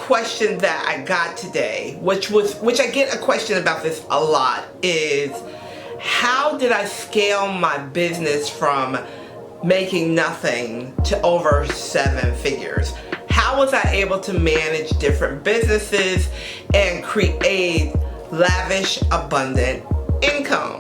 question that I got today, which I get a question about this a lot, is how did I scale my business from making nothing to over 7 figures? How was I able to manage different businesses and create lavish, abundant income?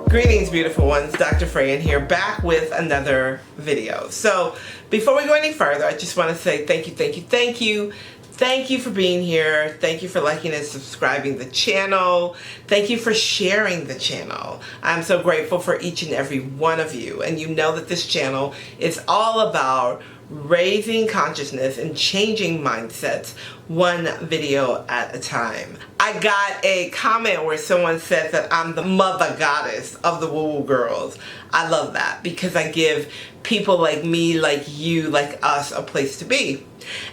Greetings, beautiful ones. Dr. Fran here, back with another video. So before we go any further, I just want to say thank you. Thank you for being here. Thank you for liking and subscribing the channel. Thank you for sharing the channel. I'm so grateful for each and every one of you. And you know that this channel is all about raising consciousness and changing mindsets one video at a time. I got a comment where someone said that I'm the mother goddess of the woo-woo girls. I love that because I give people like me, like you, like us a place to be.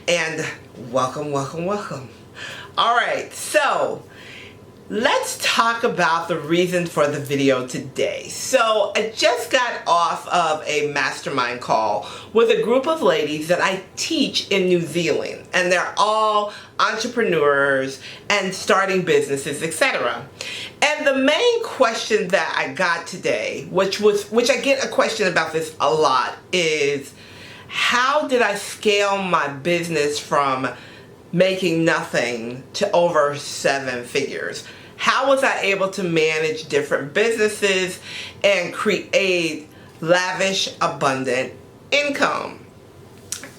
And welcome. All right, so let's talk about the reason for the video today. So I just got off of a mastermind call with a group of ladies that I teach in New Zealand, and they're all entrepreneurs and starting businesses, etc. And the main question that I got today, which I get a question about this a lot, is how did I scale my business from making nothing to over 7 figures? How was I able to manage different businesses and create lavish, abundant income?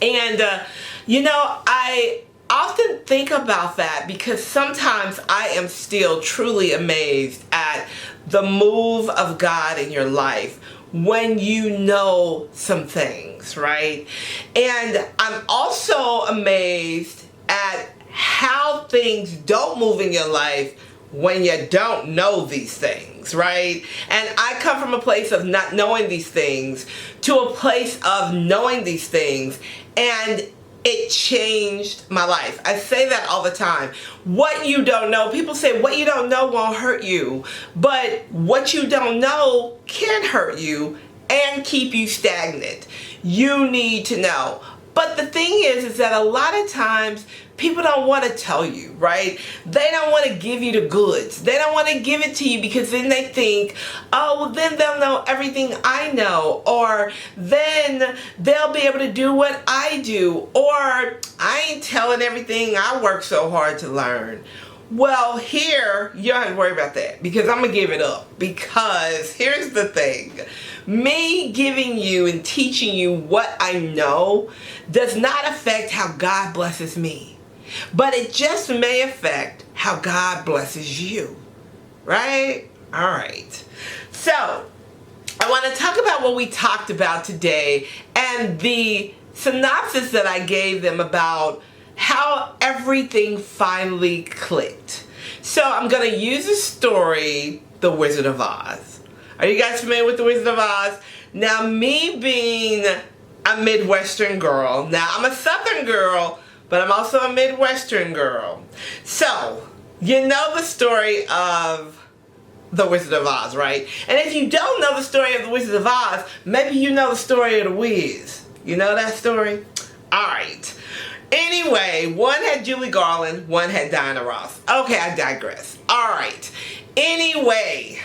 And, I often think about that because sometimes I am still truly amazed at the move of God in your life when you know some things, right? And I'm also amazed at how things don't move in your life when you don't know these things, right? And I come from a place of not knowing these things to a place of knowing these things, and it changed my life. I say that all the time. What you don't know, people say what you don't know won't hurt you, but what you don't know can hurt you and keep you stagnant. You need to know. But the thing is that a lot of times people don't want to tell you, right? They don't want to give you the goods. They don't want to give it to you because then they think, oh, well, then they'll know everything I know, or then they'll be able to do what I do, or I ain't telling everything I work so hard to learn. Well, here, you don't have to worry about that because I'm going to give it up, because here's the thing. Me giving you and teaching you what I know does not affect how God blesses me, but it just may affect how God blesses you, right? All right. So I want to talk about what we talked about today and the synopsis that I gave them about how everything finally clicked. So I'm going to use a story, The Wizard of Oz. Are you guys familiar with The Wizard of Oz? Now, me being a Midwestern girl, now I'm a Southern girl, but I'm also a Midwestern girl. So, you know the story of The Wizard of Oz, right? And if you don't know the story of The Wizard of Oz, maybe you know the story of the Wiz. You know that story? Alright. Anyway, one had Julie Garland, one had Diana Ross. Okay, I digress. Alright. Anyway,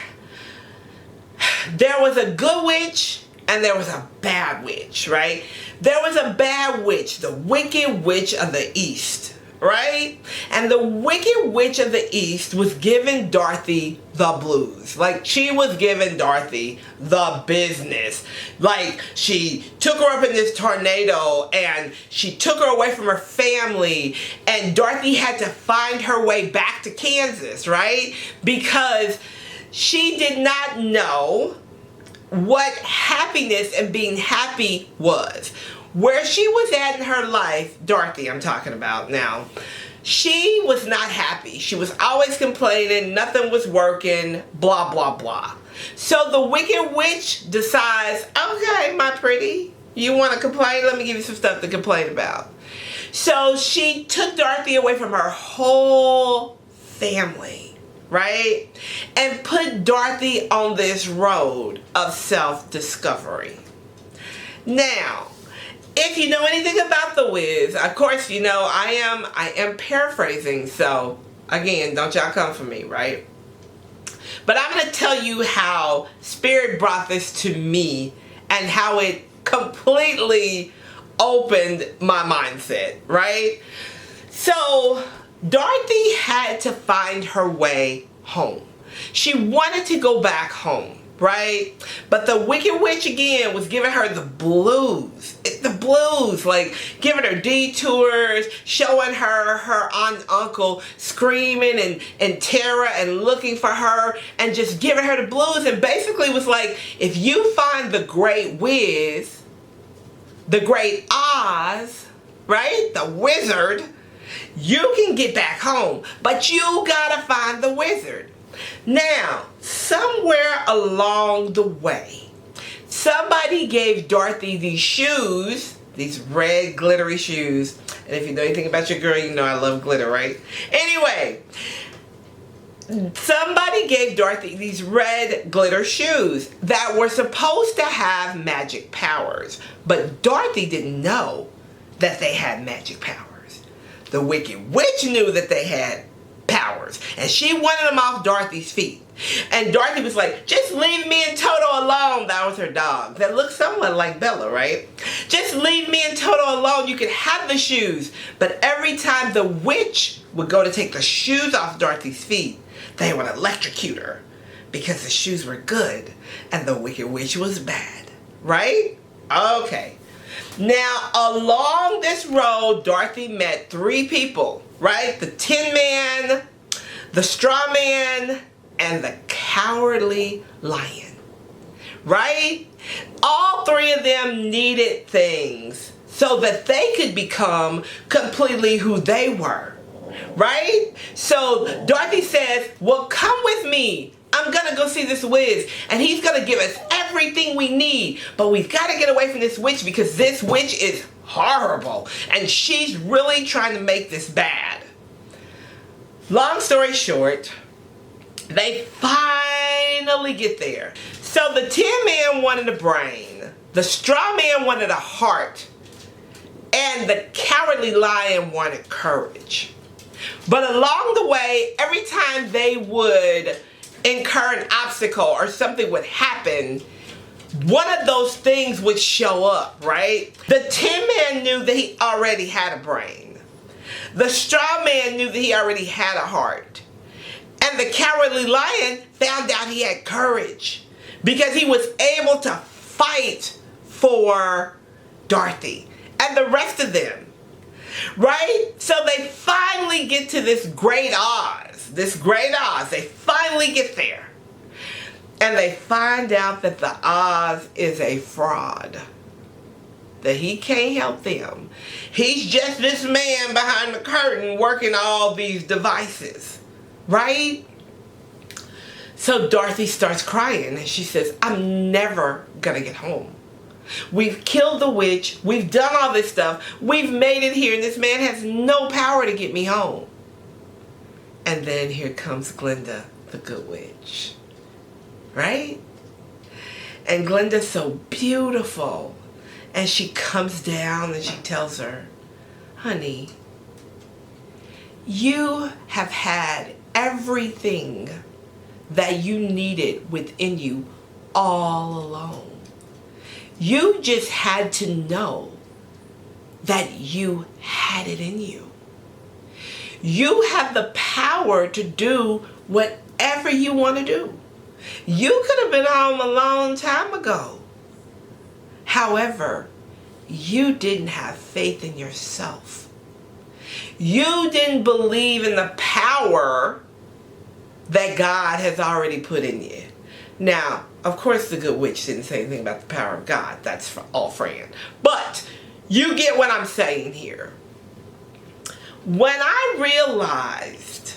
there was a good witch and there was a bad witch, right? There was a bad witch, the Wicked Witch of the East, right? And the Wicked Witch of the East was giving Dorothy the blues. Like, she was giving Dorothy the business. Like, she took her up in this tornado and she took her away from her family, and Dorothy had to find her way back to Kansas, right? Because she did not know what happiness and being happy was. Where she was at in her life, Dorothy I'm talking about now, she was not happy. She was always complaining, nothing was working, blah, blah, blah. So the Wicked Witch decides, okay, my pretty, you want to complain? Let me give you some stuff to complain about. So she took Dorothy away from her whole family, right? And put Dorothy on this road of self-discovery. Now, if you know anything about The Wiz, of course, you know, I am paraphrasing, so again, don't y'all come for me, right? But I'm going to tell you how Spirit brought this to me and how it completely opened my mindset, right? So, Dorothy had to find her way home. She wanted to go back home, right? But the Wicked Witch again was giving her the blues. The blues, like giving her detours, showing her aunt and uncle screaming and terror and looking for her and just giving her the blues, and basically was like, if you find the Great Wiz, the Great Oz, right? The wizard, you can get back home, but you gotta find the wizard. Now, somewhere along the way, somebody gave Dorothy these shoes, these red glittery shoes. And if you know anything about your girl, you know I love glitter, right? Anyway, somebody gave Dorothy these red glitter shoes that were supposed to have magic powers. But Dorothy didn't know that they had magic powers. The Wicked Witch knew that they had powers, and she wanted them off Dorothy's feet. And Dorothy was like, just leave me and Toto alone. That was her dog that looked somewhat like Bella, right? Just leave me and Toto alone. You can have the shoes. But every time the witch would go to take the shoes off Dorothy's feet, they would electrocute her because the shoes were good and the Wicked Witch was bad, right? Okay. Now, along this road, Dorothy met 3 people, right? The Tin Man, the Straw Man, and the Cowardly Lion, right? All 3 of them needed things so that they could become completely who they were, right? So Dorothy says, well, come with me. I'm going to go see this Wiz, and he's going to give us everything we need. But we've got to get away from this witch because this witch is horrible, and she's really trying to make this bad. Long story short, they finally get there. So the Tin Man wanted a brain, the Straw Man wanted a heart, and the Cowardly Lion wanted courage. But along the way, every time they would incur an obstacle or something would happen, one of those things would show up, right? The Tin Man knew that he already had a brain. The Straw Man knew that he already had a heart. And the Cowardly Lion found out he had courage because he was able to fight for Dorothy and the rest of them, right? So they finally get to this Great Oz. This Great Oz. They finally get there. And they find out that the Oz is a fraud. That he can't help them. He's just this man behind the curtain working all these devices. Right? So Dorothy starts crying and she says, I'm never gonna get home. We've killed the witch. We've done all this stuff. We've made it here and this man has no power to get me home. And then here comes Glinda, the good witch. Right? And Glinda's so beautiful. And she comes down and she tells her, honey, you have had everything that you needed within you all along. You just had to know that you had it in you. You have the power to do whatever you want to do. You could have been home a long time ago. However, you didn't have faith in yourself. You didn't believe in the power that God has already put in you. Now, of course, the good witch didn't say anything about the power of God. That's for all Fran. But you get what I'm saying here. When I realized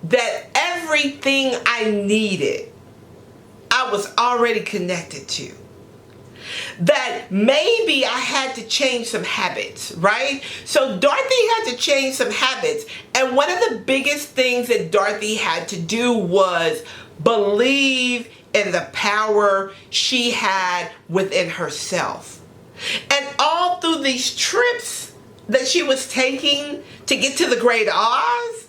that everything I needed, I was already connected to. That maybe I had to change some habits, right? So Dorothy had to change some habits. And one of the biggest things that Dorothy had to do was believe in the power she had within herself. And all through these trips that she was taking to get to the Great Oz,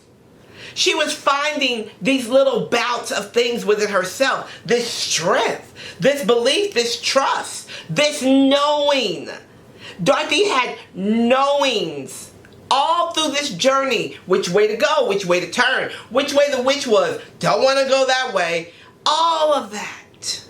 she was finding these little bouts of things within herself. This strength, this belief, this trust, this knowing. Dorothy had knowings all through this journey. Which way to go, which way to turn, which way the witch was. Don't want to go that way. All of that.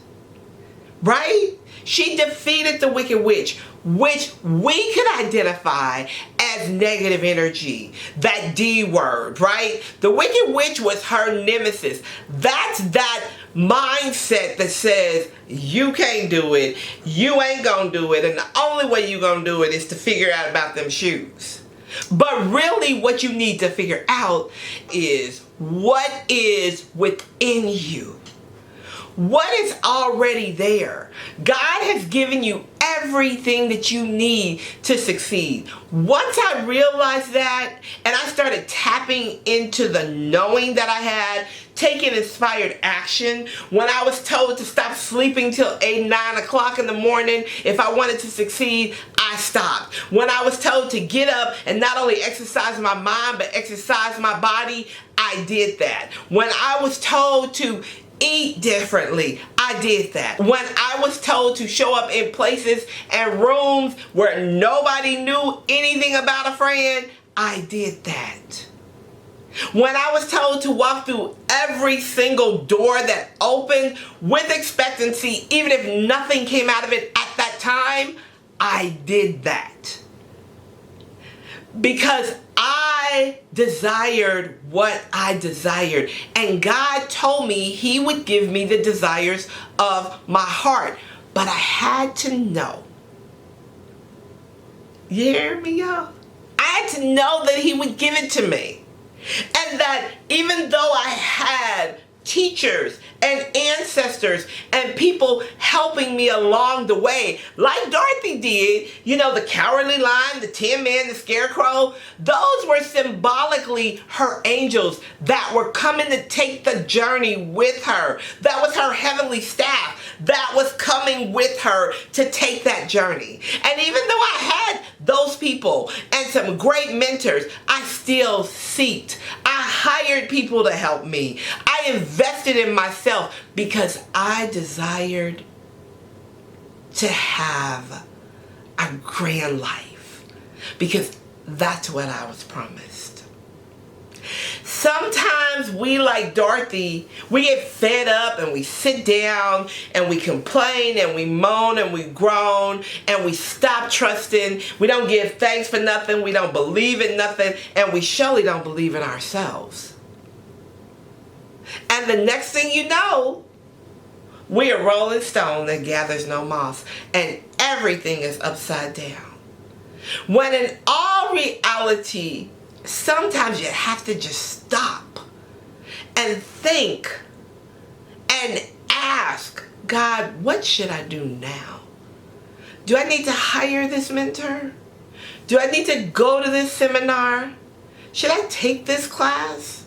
Right? She defeated the wicked witch, which we could identify as negative energy. That D word, right? The wicked witch was her nemesis. That's that mindset that says, you can't do it, you ain't gonna do it, and the only way you gonna do it is to figure out about them shoes. But really what you need to figure out is what is within you. What is already there? God has given you everything that you need to succeed. Once I realized that and I started tapping into the knowing that I had, taking inspired action, when I was told to stop sleeping till 8, 9 o'clock in the morning if I wanted to succeed, I stopped. When I was told to get up and not only exercise my mind but exercise my body, I did that. When I was told to eat differently, I did that. When I was told to show up in places and rooms where nobody knew anything about a Fran, I did that. When I was told to walk through every single door that opened with expectancy, even if nothing came out of it at that time, I did that. Because I desired what I desired. And God told me He would give me the desires of my heart. But I had to know. You hear me, y'all? I had to know that He would give it to me. And that even though I had teachers and ancestors and people helping me along the way, like Dorothy did, you know, the Cowardly Lion, the Tin Man, the Scarecrow, those were symbolically her angels that were coming to take the journey with her. That was her heavenly staff that was coming with her to take that journey. And even though I had those people and some great mentors, I still seeked. I hired people to help me. I invested in myself because I desired to have a grand life, because that's what I was promised. Sometimes we, like Dorothy, we get fed up and we sit down and we complain and we moan and we groan and we stop trusting. We don't give thanks for nothing. We don't believe in nothing, and we surely don't believe in ourselves. And the next thing you know, we are rolling stone that gathers no moss, and everything is upside down. When in all reality, sometimes you have to just stop and think and ask God, what should I do now? Do I need to hire this mentor? Do I need to go to this seminar? Should I take this class?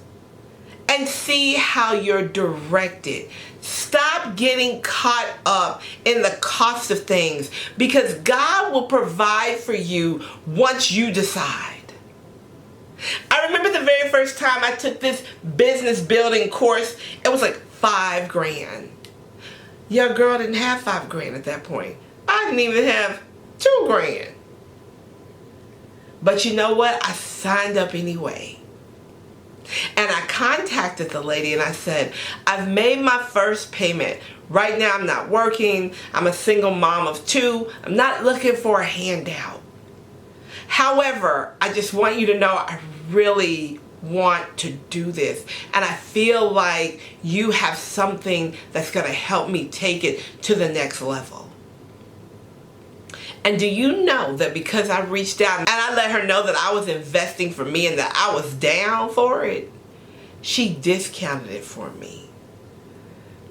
And see how you're directed. Stop getting caught up in the cost of things, because God will provide for you once you decide. I remember the very first time I took this business building course, it was like $5 grand. Your girl didn't have $5 grand at that point. I didn't even have $2 grand. But you know what? I signed up anyway. And I contacted the lady and I said, I've made my first payment. Right now I'm not working. I'm a single mom of 2. I'm not looking for a handout. However, I just want you to know I really want to do this. And I feel like you have something that's going to help me take it to the next level. And do you know that because I reached out and I let her know that I was investing for me and that I was down for it, she discounted it for me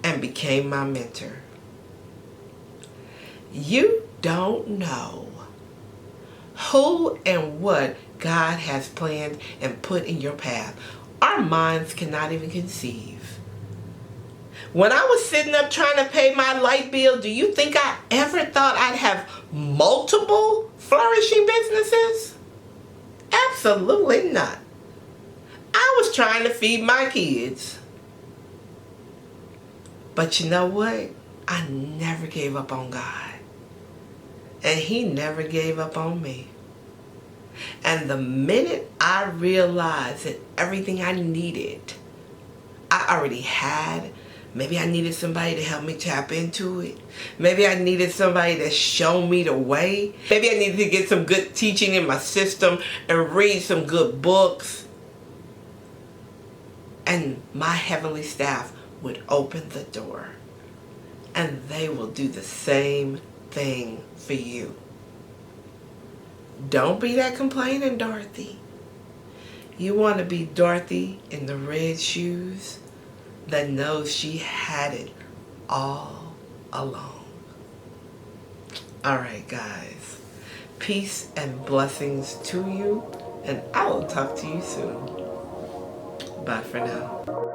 and became my mentor. You don't know who and what God has planned and put in your path. Our minds cannot even conceive. When I was sitting up trying to pay my light bill, do you think I ever thought I'd have multiple flourishing businesses? Absolutely not. I was trying to feed my kids. But you know what? I never gave up on God. And He never gave up on me. And the minute I realized that everything I needed, I already had. Maybe I needed somebody to help me tap into it. Maybe I needed somebody to show me the way. Maybe I needed to get some good teaching in my system and read some good books. And my heavenly staff would open the door. And they will do the same thing for you. Don't be that complaining Dorothy. You want to be Dorothy in the red shoes that knows she had it all along. Alright guys, peace and blessings to you, and I will talk to you soon. Bye for now.